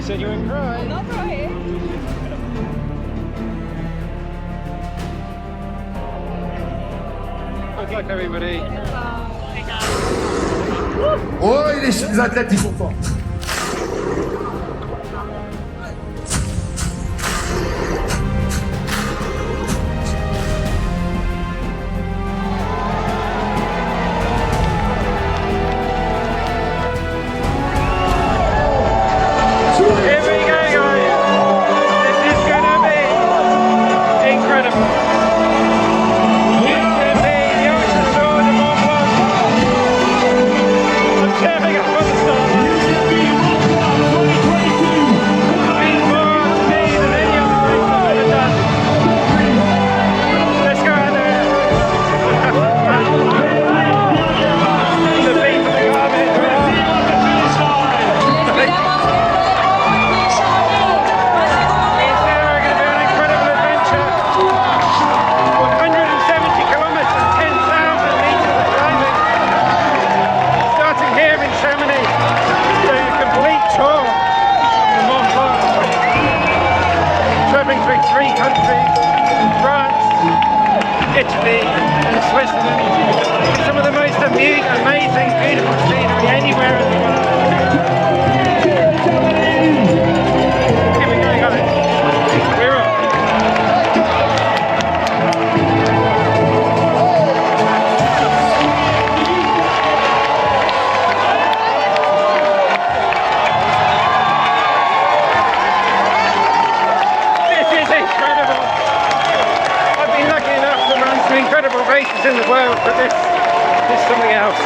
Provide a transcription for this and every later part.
said you wouldn't cry. I'm not crying. Good luck, everybody. Oh, les athlètes, ils sont forts. Italy and Switzerland. Some of the most amazing, beautiful scenery anywhere in the world. Here we go, guys. We're off. This is incredible. I've been lucky enough to run some incredible races in the world, but this is something else.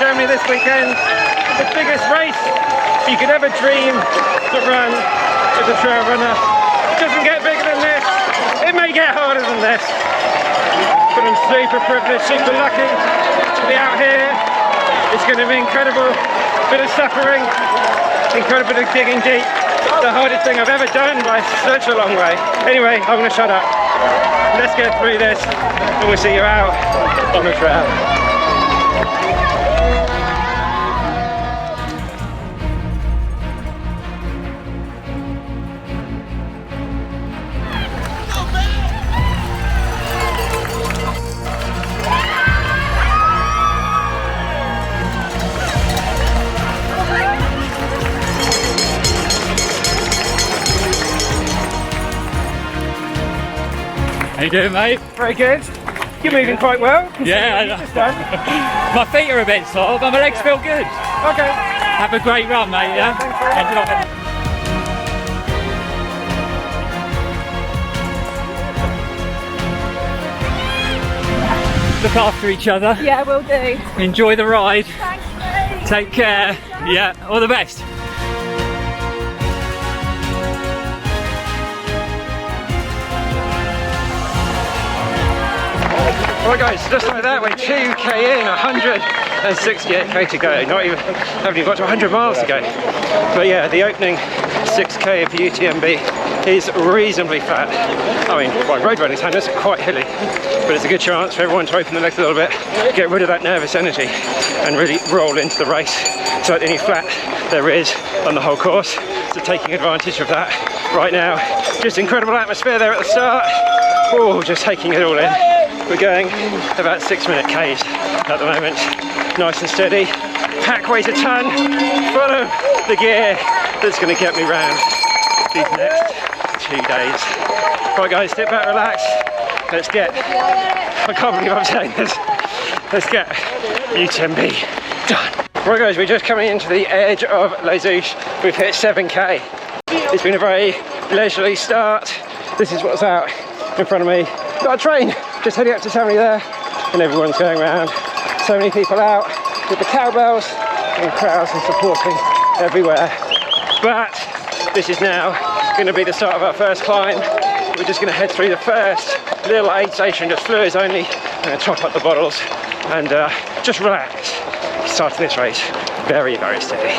Germany this weekend, the biggest race you could ever dream to run as a trail runner. It doesn't get bigger than this, it may get harder than this, but I'm super privileged, super lucky to be out here. It's going to be incredible, bit of suffering, incredible bit of digging deep, the hardest thing I've ever done by such a long way. Anyway, I'm going to shut up, let's get through this and we'll see you out on the trail. How you doing, mate? Very good. You're moving quite well. Yeah, my feet are a bit sore, but my legs feel good. Okay. Have a great run, mate. Yeah. Enjoy. Look after each other. Yeah, will do. Enjoy the ride. Thanks, mate. Take care. Yeah. All the best. Right guys, just like that, we're 2k in, 168k to go. Haven't even got to 100 miles to go. But yeah, the opening 6k of UTMB is reasonably flat. I mean, by road running standards, quite hilly. But it's a good chance for everyone to open their legs a little bit, get rid of that nervous energy and really roll into the race. So any flat there is on the whole course. So taking advantage of that right now. Just incredible atmosphere there at the start. Oh, just taking it all in. We're going about 6-minute Ks at the moment. Nice and steady. Pack weighs a ton. Full of the gear that's going to get me round these next 2 days. Right guys, sit back, relax. Let's get, I can't believe I'm saying this. Let's get UTMB done. Right guys, we're just coming into the edge of Les Ouches. We've hit 7k. It's been a very leisurely start. This is what's out in front of me. Got a train just heading up to Tammany there, and everyone's going around. So many people out with the cowbells and crowds and supporting everywhere. But this is now going to be the start of our first climb. we're just going to head through the first little aid station, just fluids only. I'm going to top up the bottles and just relax. Starting this race very, very steady.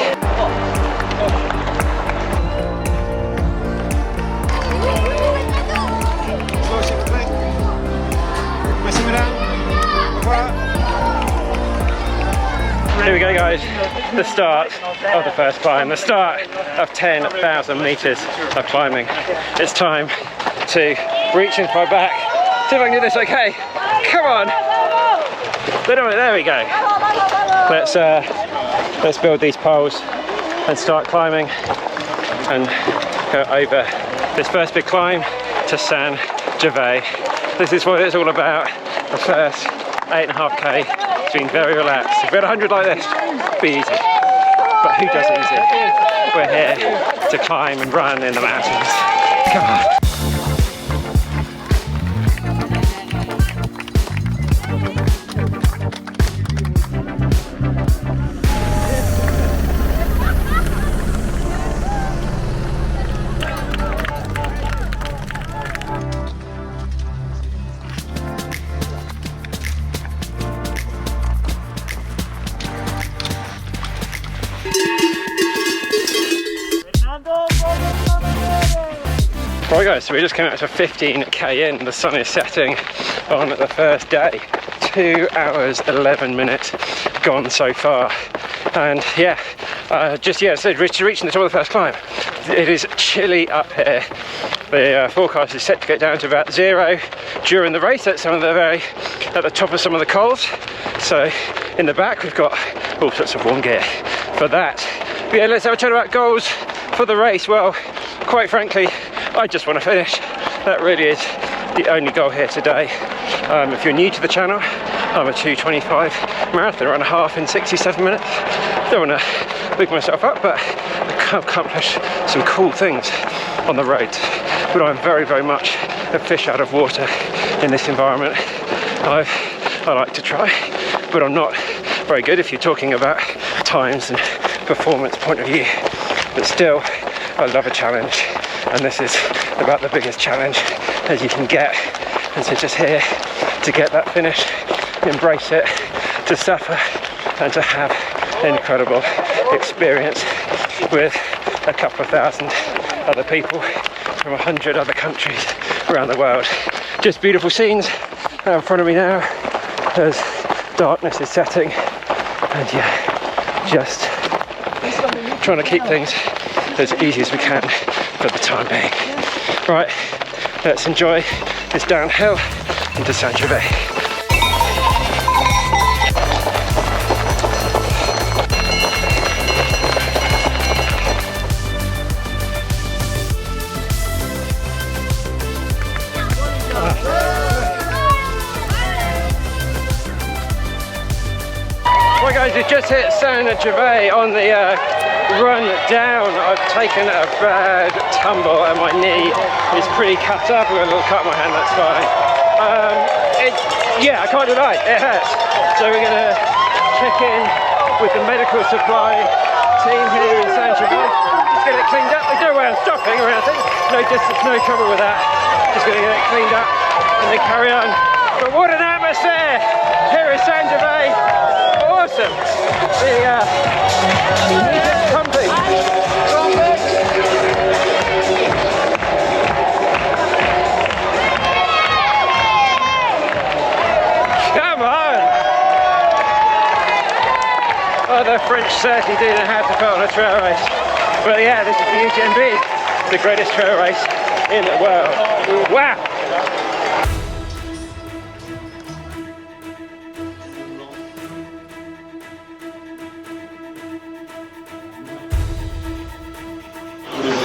Here we go, guys, the start of the first climb, the start of 10,000 meters of climbing. It's time to reach into my back, see if I can do this okay. Come on! There we go. Let's build these poles and start climbing and go over this first big climb to San Gervais. This is what it's all about, the first 8.5k. It's been very relaxed. If we had 100 like this, it'd be easy. But who does it easy? We're here to climb and run in the mountains. Come on. Right guys, so we just came out to 15k in, the sun is setting on the first day. 2 hours 11 minutes gone so far, and so reaching the top of the first climb. It is chilly up here. The forecast is set to get down to about 0 during the race at the top of some of the cols. So in the back we've got all sorts of warm gear for that. But yeah, let's have a chat about goals for the race. Well, quite frankly, I just want to finish. That really is the only goal here today. If you're new to the channel, I'm a 2:25 marathon, run a half in 67 minutes. Don't want to big myself up, but I can accomplish some cool things on the road. But I'm very, very much a fish out of water in this environment. I like to try, but I'm not very good if you're talking about times and performance point of view. But still, I love a challenge. And this is about the biggest challenge as you can get. And so just here to get that finish, embrace it, to suffer and to have an incredible experience with a couple of thousand other people from 100 other countries around the world. Just beautiful scenes in front of me now as darkness is setting, and yeah, just trying to keep things as easy as we can for the time being. Right, let's enjoy this downhill into San Gervais. Right guys, we've just hit San Gervais. On the run down, I've taken a bad tumble and my knee is pretty cut up. I've got a little cut on my hand, that's fine. I can't deny it hurts. So we're going to check in with the medical supply team here in San Gervais. Just get it cleaned up. There's no way I'm stopping or anything. No distance, no trouble with that. Just going to get it cleaned up and then carry on. But what an atmosphere here in San Gervais. Awesome. The pumping. Come on. Oh, the French certainly do know how to put on a trail race. Well, yeah, this is the UTMB, the greatest trail race in the world. Wow.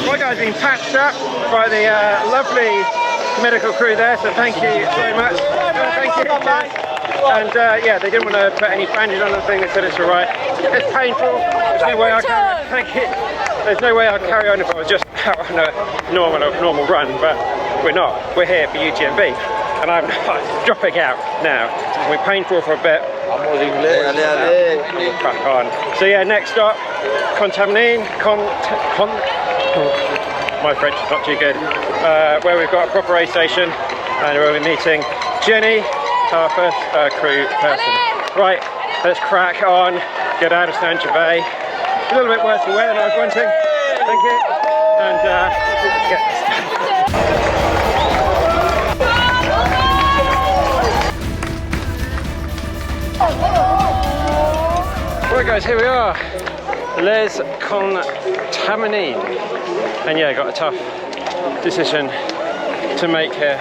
Right guys, being patched up by the lovely medical crew there, so thank you very much. Thank you. And yeah, they didn't want to put any bandage on the thing. They said it's all right. It's painful. There's no way I can. Thank you. There's no way I'd carry on if I was just out on a normal run, but we're not. We're here for UTMB, and I'm dropping out now. It's been painful for a bit. Crack on. So yeah, next stop, Contamine. my French is not too good, where we've got a proper aid station and we'll be meeting Jenny, our first crew person. Right, let's crack on, get out of Saint Gervais. A little bit worse for wear than I was wanting. Thank you. And let's get this. Right guys, here we are. Les Contaminines. And yeah, got a tough decision to make here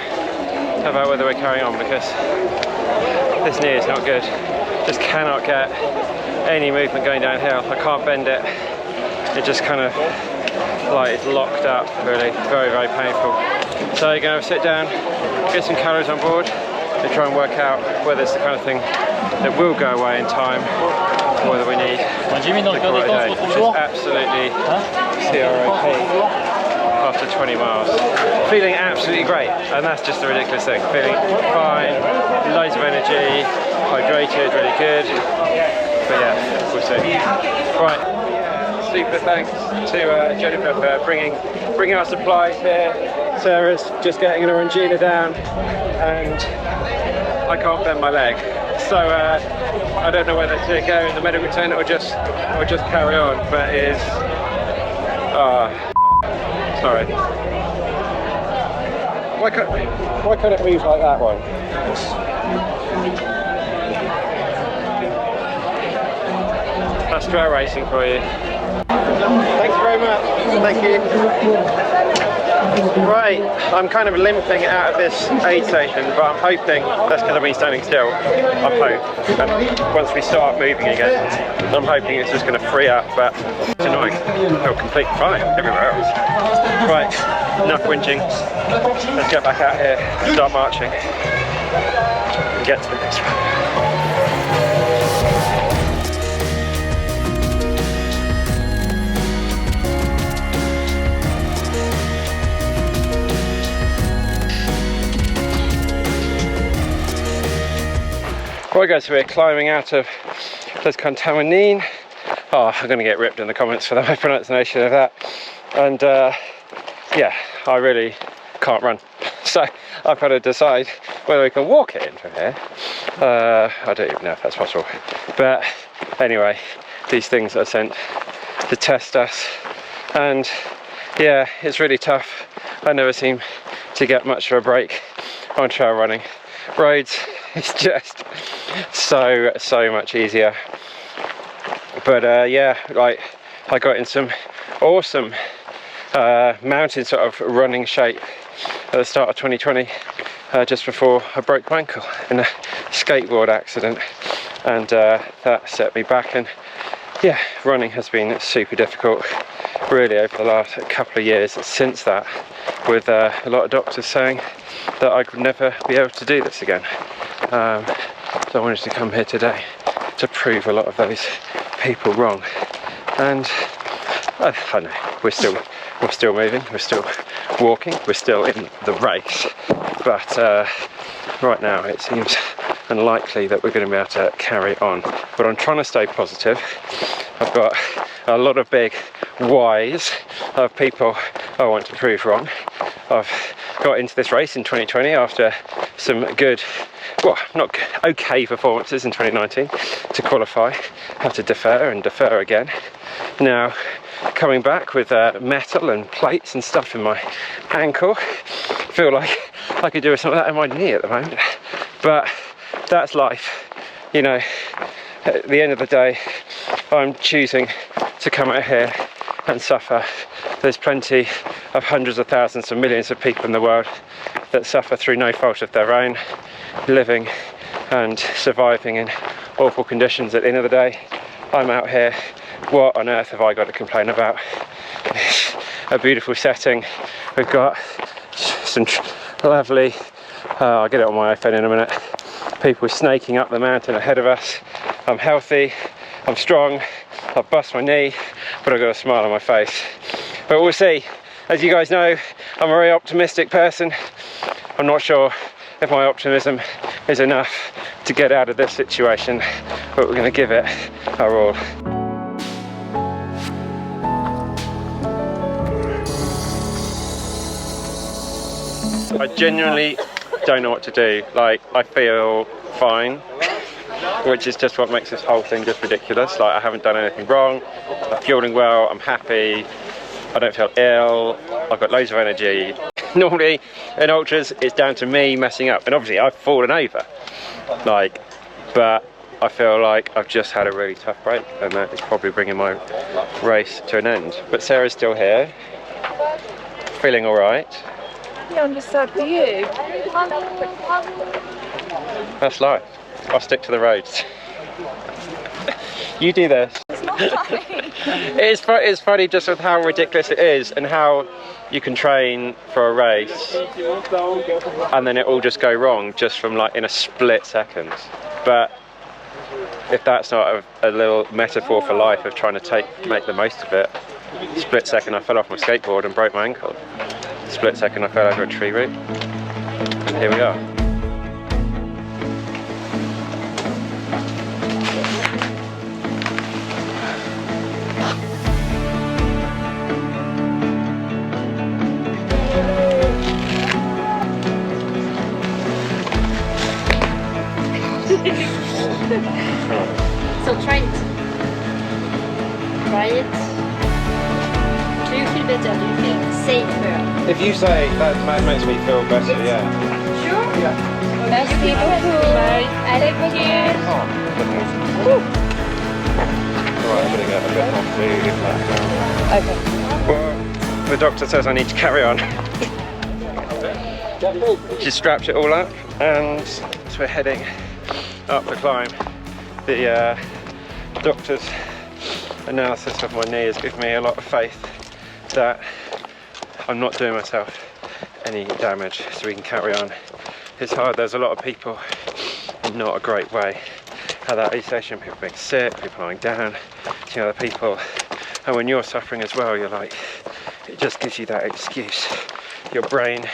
about whether we're carrying on, because this knee is not good. Just cannot get any movement going downhill. I can't bend it. It just kind of like it's locked up, really. Very, very painful. So you're gonna have to sit down, get some calories on board, and try and work out whether it's the kind of thing that will go away in time, or whether we need to call it a day, which is absolutely CROP after 20 miles. Feeling absolutely great, and that's just a ridiculous thing. Feeling fine, loads of energy, hydrated, really good. But yeah, we'll see. Right, super thanks to Jennifer for bringing our supplies here. Sarah's just getting an Orangina down, and I can't bend my leg. So I don't know whether to go in the medical tent or just carry on, but it is sorry. Why can't it move like that one? That's trail racing for you. Thanks very much. Thank you. Right, I'm kind of limping out of this aid station, but I'm hoping that's because I've been standing still. I'm hoping. And once we start moving again, I'm hoping it's just going to free up, but it's annoying. I feel completely fine everywhere else. Right, enough whinging. Let's get back out here, start marching, and get to the next one. Right guys, so we're climbing out of Les Contaminines. Oh, I'm going to get ripped in the comments for my pronunciation of that. And yeah, I really can't run. So I've got to decide whether we can walk it in from here. I don't even know if that's possible. But anyway, these things are sent to test us. And yeah, it's really tough. I never seem to get much of a break on trail running. Roads is just so much easier. But yeah, like I got in some awesome mountain sort of running shape at the start of 2020, just before I broke my ankle in a skateboard accident, and that set me back. And yeah, running has been super difficult really over the last couple of years since that, with a lot of doctors saying that I could never be able to do this again. So I wanted to come here today to prove a lot of those people wrong. And I know we're still moving, we're still walking, we're still in the race, but right now it seems unlikely that we're going to be able to carry on. But I'm trying to stay positive. I've got a lot of big whys of people I want to prove wrong. I've got into this race in 2020 after some good, well, not good, okay performances in 2019 to qualify. Had to defer and defer again. Now coming back with metal and plates and stuff in my ankle. Feel like I could do with some of that in my knee at the moment, but that's life. You know, at the end of the day, I'm choosing to come out here and suffer. There's plenty of hundreds of thousands of millions of people in the world that suffer through no fault of their own, living and surviving in awful conditions. At the end of the day, I'm out here. What on earth have I got to complain about? It's a beautiful setting. We've got some lovely, I'll get it on my iPhone in a minute, people snaking up the mountain ahead of us. I'm healthy, I'm strong, I've bust my knee, but I've got a smile on my face. But we'll see. As you guys know, I'm a very optimistic person. I'm not sure if my optimism is enough to get out of this situation, but we're going to give it our all. I genuinely don't know what to do. Like, I feel fine, which is just what makes this whole thing just ridiculous. Like, I haven't done anything wrong, I'm fueling well, I'm happy, I don't feel ill, I've got loads of energy. Normally in ultras it's down to me messing up, and obviously I've fallen over, like, but I feel like I've just had a really tough break, and that is probably bringing my race to an end. But Sarah's still here, feeling alright. Yeah, I'm just sad for you. That's life. I'll stick to the roads. You do this. It's not funny. It's funny just with how ridiculous it is, and how you can train for a race and then it all just go wrong just from like in a split second. But if that's not a little metaphor for life of trying to make the most of it. Split second I fell off my skateboard and broke my ankle. Split second I fell over a tree root, and here we are. So try it. Try it. Do you feel better? Do you feel safer? If you say that makes me feel better, yeah. Sure? Yeah. Merci beaucoup. Allez, bonjour. Oh, alright, I'm gonna get a bit more food. Okay. Well, the doctor says I need to carry on. She strapped it all up, and so we're heading up the climb. The doctor's analysis of my knee has given me a lot of faith that I'm not doing myself any damage, so we can carry on. It's hard, there's a lot of people in not a great way. At that aid station, people being sick, people lying down, seeing other people, and when you're suffering as well, you're like, it just gives you that excuse. Your brain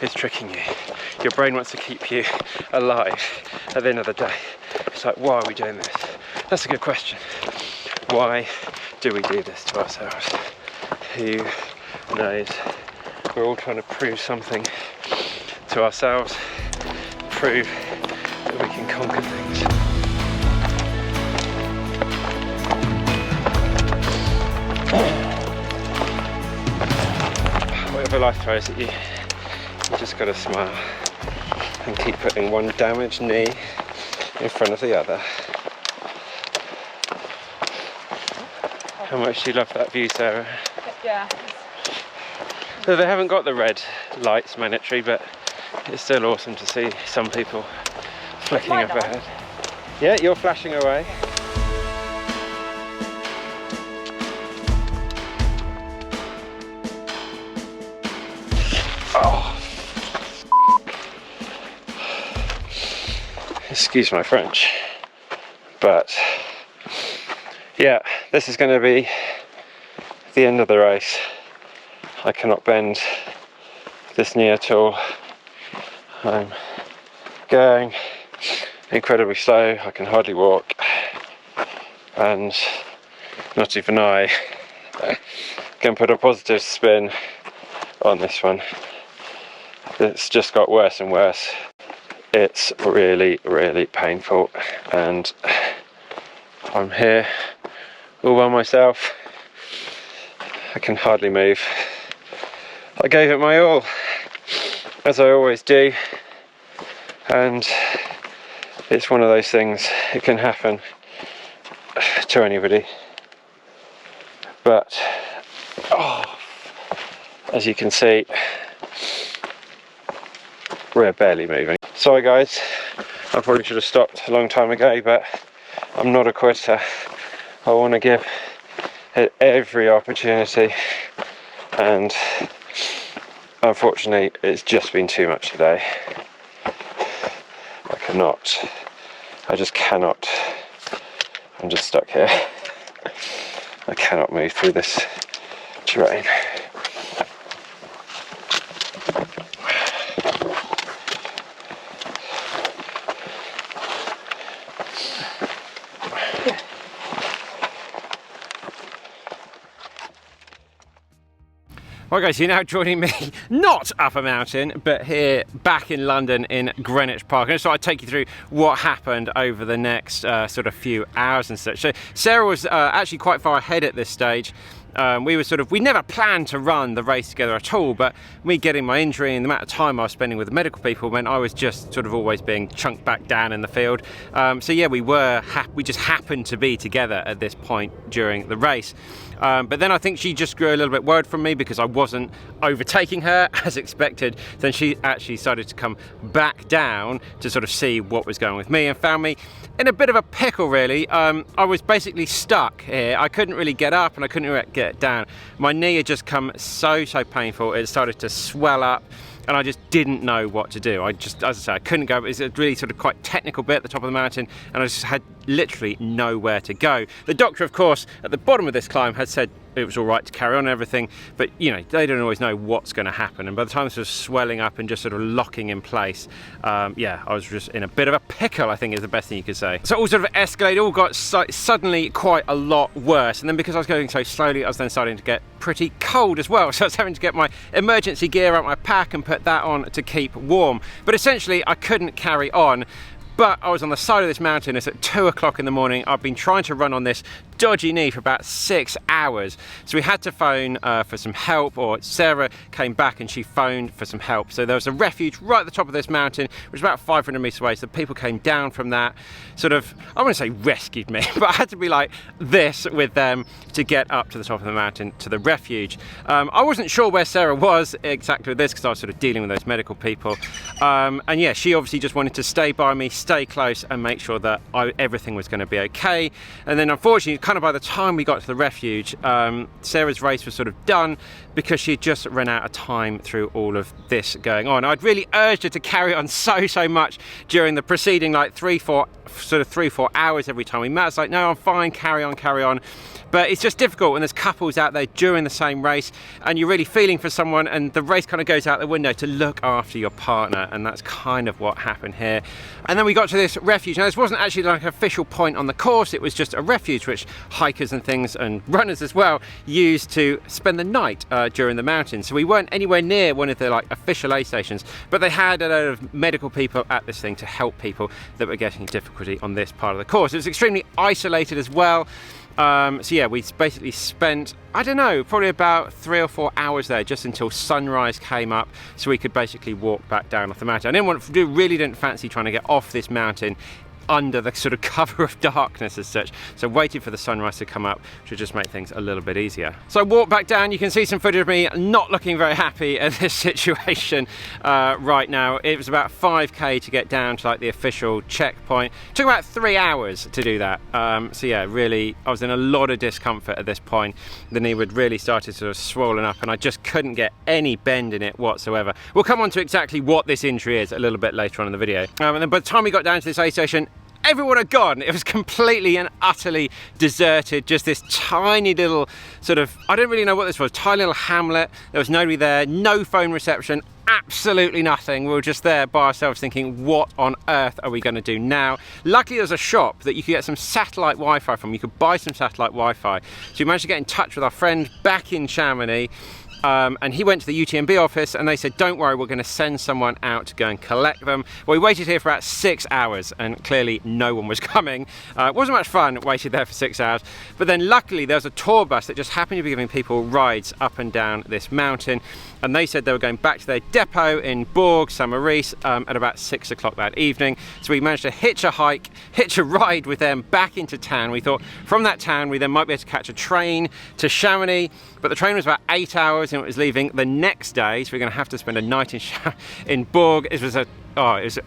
is tricking you. Your brain wants to keep you alive at the end of the day. It's like, why are we doing this? That's a good question. Why do we do this to ourselves? Who knows? We're all trying to prove something to ourselves, prove that we can conquer things. Whatever life throws at you, you just gotta smile and keep putting one damaged knee in front of the other. How much do you love that view, Sarah? Yeah. So they haven't got the red lights mandatory, but it's still awesome to see some people flicking up ahead. Yeah, you're flashing away. Oh. Excuse my French, but yeah, this is going to be the end of the race. I cannot bend this knee at all. I'm going incredibly slow, I can hardly walk, and not even I can put a positive spin on this one. It's just got worse and worse. It's really, really painful, and I'm here all by myself. I can hardly move. I gave it my all, as I always do, and it's one of those things, it can happen to anybody, but as you can see, we're barely moving. Sorry guys, I probably should have stopped a long time ago, but I'm not a quitter. I want to give it every opportunity, and unfortunately it's just been too much today. I just cannot, I'm just stuck here. I cannot move through this terrain. Well guys, you're now joining me, not up a mountain, but here back in London in Greenwich Park. And so I'll take you through what happened over the next sort of few hours and such. So Sarah was actually quite far ahead at this stage. We never planned to run the race together at all, but me getting my injury and the amount of time I was spending with the medical people meant I was just sort of always being chunked back down in the field. So yeah, we just happened to be together at this point during the race. But then I think she just grew a little bit worried from me because I wasn't overtaking her as expected. Then she actually started to come back down to sort of see what was going on with me and found me in a bit of a pickle really. I was basically stuck here. I couldn't really get up and I couldn't really get down. My knee had just come so painful. It started to swell up and I just didn't know what to do. As I say, I couldn't go. It was a really sort of quite technical bit at the top of the mountain and I just had literally nowhere to go. The doctor, of course, at the bottom of this climb had said it was all right to carry on and everything, but you know, they don't always know what's going to happen. And by the time it was swelling up and just sort of locking in place, yeah, I was just in a bit of a pickle, I think is the best thing you could say. So it all sort of escalated, all got suddenly quite a lot worse. And then because I was going so slowly, I was then starting to get pretty cold as well. So I was having to get my emergency gear out my pack and put that on to keep warm. But essentially I couldn't carry on. But I was on the side of this mountain. It's at 2 o'clock in the morning. I've been trying to run on this dodgy knee for about 6 hours. So we had to phone for some help, or Sarah came back and she phoned for some help. So there was a refuge right at the top of this mountain, which was about 500 meters away. So people came down from that, sort of, I wouldn't say rescued me, but I had to be like this with them to get up to the top of the mountain to the refuge. I wasn't sure where Sarah was exactly with this because I was sort of dealing with those medical people. And yeah, she obviously just wanted to stay by me, stay close and make sure that everything was going to be okay. And then unfortunately, kind of by the time we got to the refuge, Sarah's race was sort of done because she had just run out of time through all of this going on. I'd really urged her to carry on so much during the preceding like 3-4 hours every time we met. It's like, no, I'm fine, carry on. But it's just difficult when there's couples out there during the same race and you're really feeling for someone and the race kind of goes out the window to look after your partner, and that's kind of what happened here. And then we got to this refuge. Now this wasn't actually like an official point on the course, it was just a refuge which hikers and things and runners as well use to spend the night during the mountains. So we weren't anywhere near one of the like official aid stations, but they had a load of medical people at this thing to help people that were getting difficulty on this part of the course. It was extremely isolated as well. So yeah, we basically spent, I don't know, probably about 3 or 4 hours there just until sunrise came up so we could basically walk back down off the mountain. I really didn't fancy trying to get off this mountain under the sort of cover of darkness as such, so waited for the sunrise to come up, which would just make things a little bit easier. So I walked back down. You can see some footage of me not looking very happy at this situation right now. It was about 5k to get down to like the official checkpoint. It took about 3 hours to do that. So yeah, really I was in a lot of discomfort at this point. The knee would really started sort of swollen up and I just couldn't get any bend in it whatsoever. We'll come on to exactly what this injury is a little bit later on in the video. And then by the time we got down to this aid station, everyone had gone. It was completely and utterly deserted. Just this tiny little sort of, I don't really know what this was, tiny little hamlet. There was nobody there, no phone reception, absolutely nothing. We were just there by ourselves thinking, what on earth are we going to do now? Luckily there's a shop that you could get some satellite Wi-Fi from. You could buy some satellite Wi-Fi. So we managed to get in touch with our friend back in Chamonix. And he went to the UTMB office and they said, don't worry, we're going to send someone out to go and collect them. Well, we waited here for about 6 hours and clearly no one was coming. It wasn't much fun, waited there for 6 hours. But then luckily there was a tour bus that just happened to be giving people rides up and down this mountain. And they said they were going back to their depot in Bourg, Saint-Maurice at about 6 o'clock that evening. So we managed to hitch a ride with them back into town. We thought from that town we then might be able to catch a train to Chamonix, but the train was about 8 hours and it was leaving the next day, so we're going to have to spend a night in Bourg. It was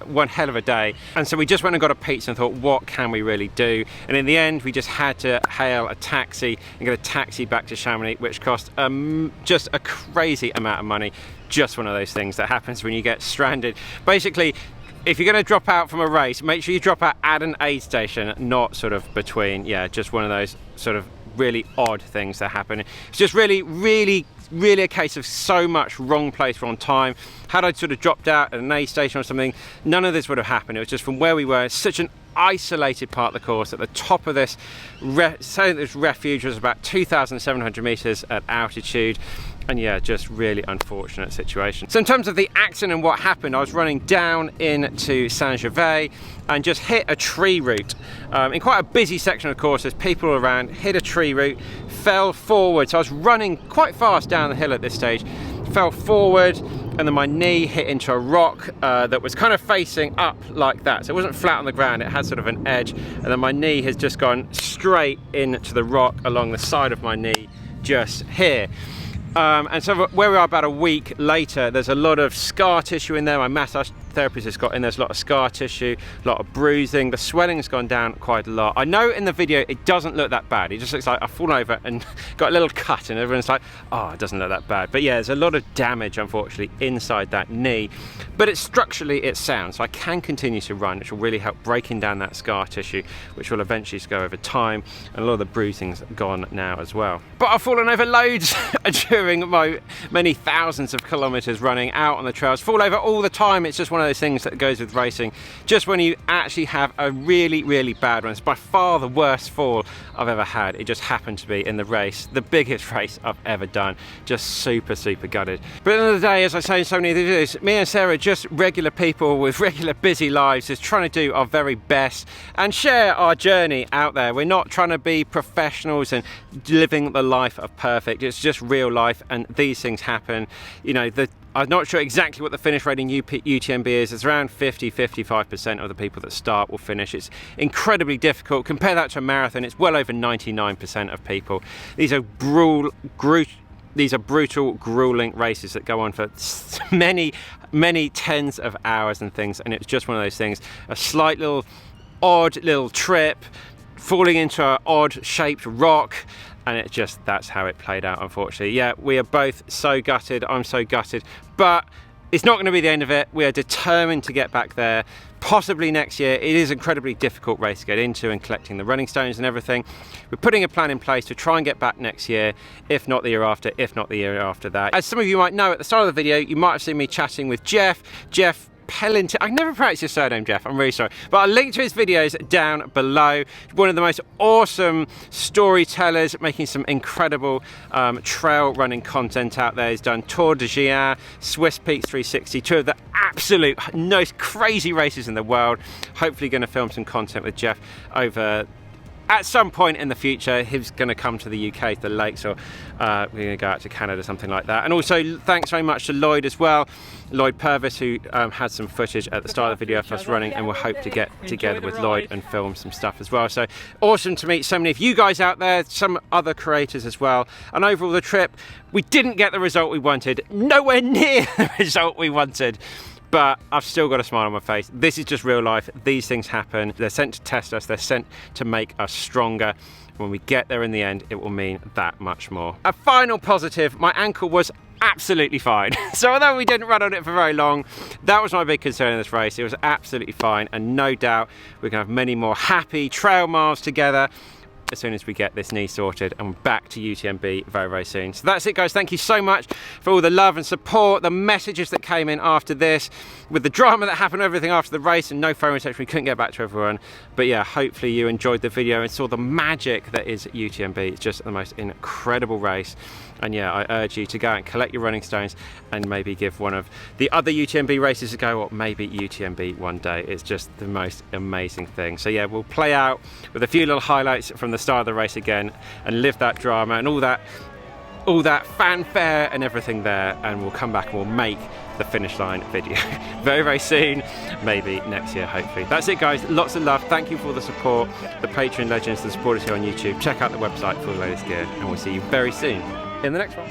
one hell of a day. And so we just went and got a pizza and thought, what can we really do? And in the end, we just had to hail a taxi and get a taxi back to Chamonix, which cost just a crazy amount of money. Just one of those things that happens when you get stranded. Basically, if you're going to drop out from a race, make sure you drop out at an aid station, not sort of between. Yeah, just one of those sort of really odd things that happen. It's just really a case of so much wrong place, wrong time. Had I sort of dropped out at an aid station or something, none of this would have happened. It was just from where we were, such an isolated part of the course at the top of this refuge was about 2,700 meters at altitude. And yeah, just really unfortunate situation. So in terms of the accident and what happened, I was running down into Saint-Gervais and just hit a tree root. In quite a busy section of course, there's people around, hit a tree root, fell forward. So I was running quite fast down the hill at this stage, fell forward, and then my knee hit into a rock that was kind of facing up like that. So it wasn't flat on the ground, it had sort of an edge, and then my knee has just gone straight into the rock along the side of my knee, just here. And so where we are about a week later, there's a lot of scar tissue in there. My massage therapist has got in, there's a lot of scar tissue, a lot of bruising. The swelling has gone down quite a lot. I know in the video it doesn't look that bad. It just looks like I've fallen over and got a little cut and everyone's like, oh, it doesn't look that bad. But yeah, there's a lot of damage, unfortunately, inside that knee. But it's structurally, it's sound. So I can continue to run, which will really help breaking down that scar tissue, which will eventually go over time. And a lot of the bruising's gone now as well. But I've fallen over loads during my many thousands of kilometers running out on the trails. Fall over all the time. It's just one of those things that goes with racing. Just when you actually have a really, really bad one. It's by far the worst fall I've ever had. It just happened to be in the race, the biggest race I've ever done. Just super, super gutted. But at the end of the day, as I say in so many of the videos, me and Sarah are just regular people with regular busy lives, just trying to do our very best and share our journey out there. We're not trying to be professionals and living the life of perfect. It's just real life, and these things happen. You know, I'm not sure exactly what the finish rate in UTMB is. It's around 50-55% of the people that start will finish. It's incredibly difficult. Compare that to a marathon, it's well over 99% of people. These are brutal, grueling races that go on for many tens of hours and things, and it's just one of those things. A slight little odd little trip, falling into an odd shaped rock, and it just, that's how it played out, unfortunately. Yeah, we are both so gutted. I'm so gutted, but it's not going to be the end of it. We are determined to get back there, possibly next year. It is an incredibly difficult race to get into, and collecting the running stones and everything. We're putting a plan in place to try and get back next year, if not the year after, if not the year after that. As some of you might know, at the start of the video, you might have seen me chatting with Jeff Pellinter. I never practiced your surname, Jeff, I'm really sorry, but I'll link to his videos down below. One of the most awesome storytellers, making some incredible trail running content out there. He's done Tour de Gien, Swiss Peaks 360, two of the absolute most crazy races in the world. Hopefully going to film some content with Jeff over at some point in the future. He's going to come to the UK, to the lakes, or we're going to go out to Canada, something like that. And also thanks very much to Lloyd as well, Lloyd Purvis, who had some footage at the start of the video of us running, and we'll hope to get together with Lloyd and film some stuff as well. So awesome to meet so many of you guys out there, some other creators as well. And overall the trip, we didn't get the result we wanted, nowhere near the result we wanted. But I've still got a smile on my face. This is just real life. These things happen. They're sent to test us. They're sent to make us stronger. When we get there in the end, it will mean that much more. A final positive, my ankle was absolutely fine. So although we didn't run on it for very long, that was my big concern in this race. It was absolutely fine, and no doubt we're gonna have many more happy trail miles together as soon as we get this knee sorted, and we're back to UTMB very, very soon. So that's it, guys. Thank you so much for all the love and support, the messages that came in after this, with the drama that happened, everything after the race, and no phone reception. We couldn't get back to everyone. But yeah, hopefully you enjoyed the video and saw the magic that is UTMB. It's just the most incredible race. And yeah, I urge you to go out and collect your running stones, and maybe give one of the other UTMB races a go, or maybe UTMB one day. It's just the most amazing thing. So yeah, we'll play out with a few little highlights from the start of the race again, and live that drama and all that fanfare and everything there, and we'll come back and we'll make the finish line video very, very soon, maybe next year, hopefully. That's it, guys. Lots of love. Thank you for the support, the Patreon legends, the supporters here on YouTube. Check out the website for the latest gear, and we'll see you very soon in the next one.